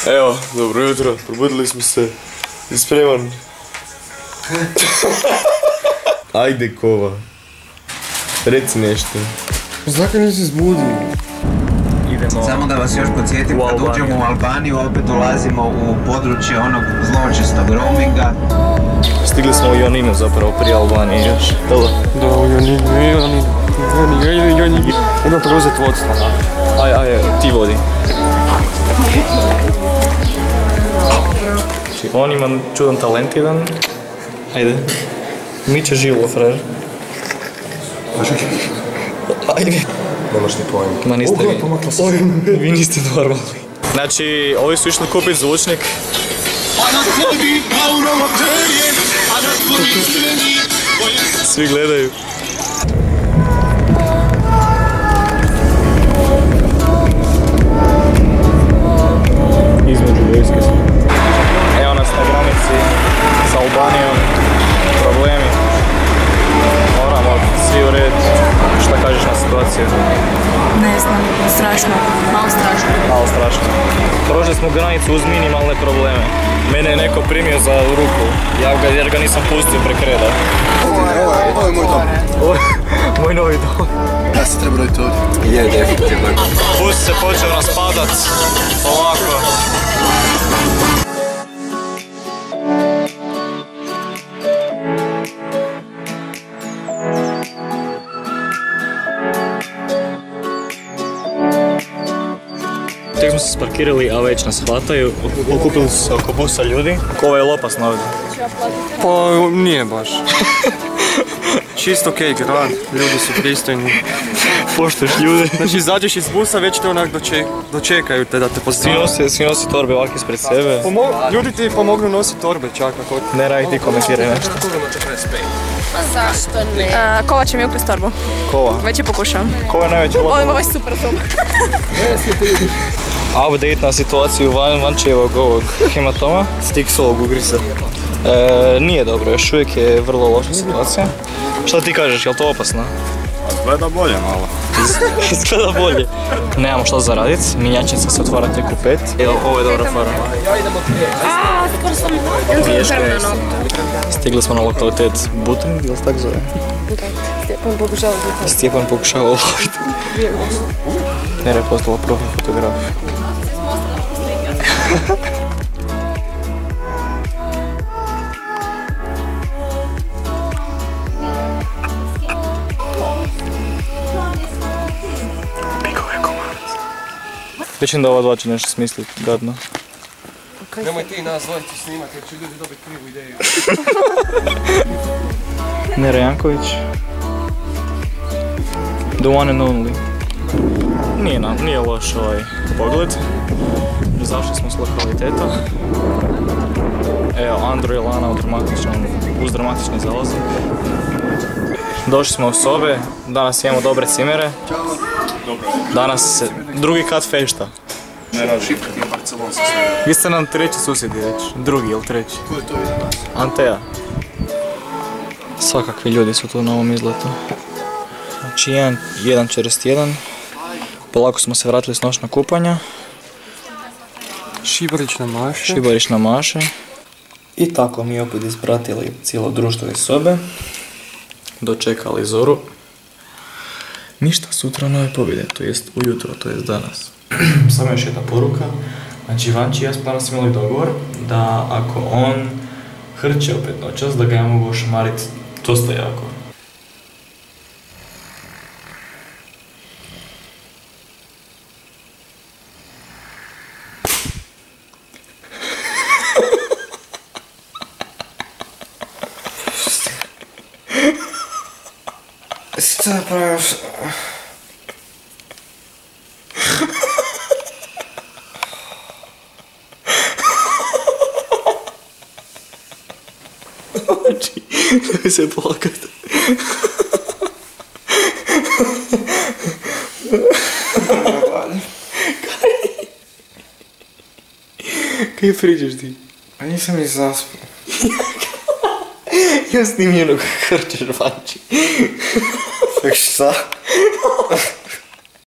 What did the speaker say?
Evo, dobro jutro, probudili smo se. Si spreman? Ajde kova. Reci nešto. Zakaj nisi zbudio? Samo da vas još podsjetim, kad uđemo u Albaniju, opet dolazimo u područje onog zločestog roaminga. Stigli smo u Ioninu zapravo, prije Albanije još. Da, u Ioninu. Idem preuzeti vodstvo. Aj, ti vodi. On ima čudan talent jedan. Ajde. Miče žilo, frajer. Ajde. Nemaš ni pojma. Ma niste vi. Vi niste normalni. Znači, ovi su išli kupiti zvučnik. Svi gledaju. Između vojske smo. Evo nas na granici s Albanijom. Problemi. Moramo svi u red. Šta kažeš na situaciju? Ne znam, strašno, malo strašno. Prošli smo granicu uz minimalne probleme. Mene je neko primio za ruku, jer ga nisam pustio prek reda. Ovo je moj dom. Moj novi dom. Ja se treba roditi ovdje. Je, definitivno. Pust se počeo raspadat, ovako. Tek smo se sparkirali, a već nas hvataju. Okupili su se oko busa ljudi. Ko je opasno ovdje? Pa nije baš. Čisto okej grad, ljudi su pristojni. Poštuješ ljude. Znači izađeš iz busa, već te onak dočekaju te da te pozdravaju. Svi nosi torbe ovak ispred sebe. Ljudi ti pomognu nositi torbe čak ako... Ne radi ti komentiraj nešto. Zašto ne? Kova će mi ukrist torbu. Kova? Već je pokušao. Kova je najveća lopova. Ovo je super tom. Update na situaciju Vančevog ovog hematoma. Stiksovog ugrisa. Nije dobro, još uvijek je vrlo loša situacija. Šta ti kažeš, je li to opasno? Izgleda bolje malo. Izgleda bolje. Nemamo šta za radit, minjačnica se otvara tek u 5. Evo, ovo je dobra fara. Skoro sam terminalno. Stigli smo na lokalitet Butin, ili se tako zove? Stjepan pokušava uloviti. Nera je postala profil fotograf. Vidim da ova dva će nešto smisliti gadno. Nemoj ti nas dvojicu snimati jer će ljudi dobiti krivu ideju. Nera Janković. The one and only. Nije loš ovaj pogled. Izašli smo s lokaliteta. Evo, Andro i Lana uz dramatični zalazak. Došli smo u sobe, danas imamo dobre cimere. Danas drugi kat fešta. Ne radi. Šipka ti je barcelonska sve. Vi ste nam treći susjedi već, drugi ili treći? Ko je to iz nas? Antea. Svakakvi ljudi su tu na ovom izletu. Znači 1:1. Polako smo se vratili s noćnog kupanja. Šibarić na maše. I tako mi opet ispratili cijelo društvo iz sobe. Dočekali zoru. Ništa, sutra nove pobjede, to jest ujutro, to jest danas. Samo još jedna poruka. Znači, Vanči i ja smo danas imali dogovor da ako on hrče opet noćas, da ga ja mogu ošamariti dosta jako. Šta praviš? Znači, nemoj se plakat. Kaj pričaš ti? A nisam ni zaspao. Ja snimljeno kako hrčeš, Vanči. Tak šta?